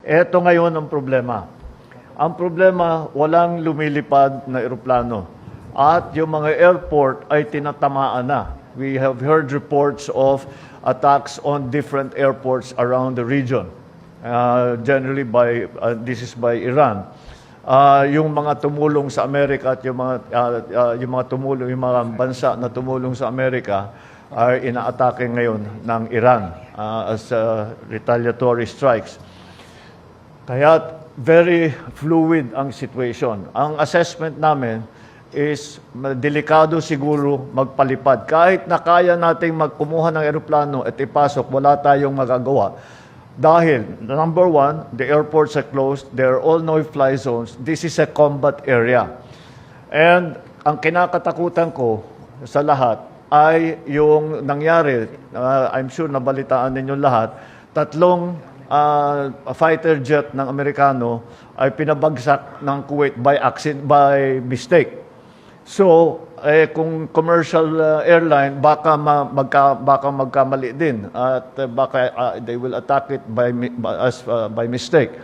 Ito ngayon ang problema. Ang problema, walang lumilipad na eroplano. At yung mga airport ay tinatamaan na. We have heard reports of attacks on different airports around the region. Generally this is by Iran. Yung mga tumulong sa Amerika at yung mga bansa na tumulong sa Amerika ay inaatake ngayon ng Iran as retaliatory strikes. Kaya very fluid ang situation. Ang assessment namin is delikado siguro magpalipad. Kahit na kaya nating magkumuha ng eroplano at ipasok, wala tayong magagawa. Dahil, number one, the airports are closed. They're all no-fly zones. This is a combat area. And ang kinakatakutan ko sa lahat ay yung nangyari, I'm sure nabalitaan ninyo lahat, tatlong fighter jet ng Amerikano ay pinabagsak ng Kuwait by mistake. So, kung commercial airline, baka magkamali din at baka they will attack it by mistake.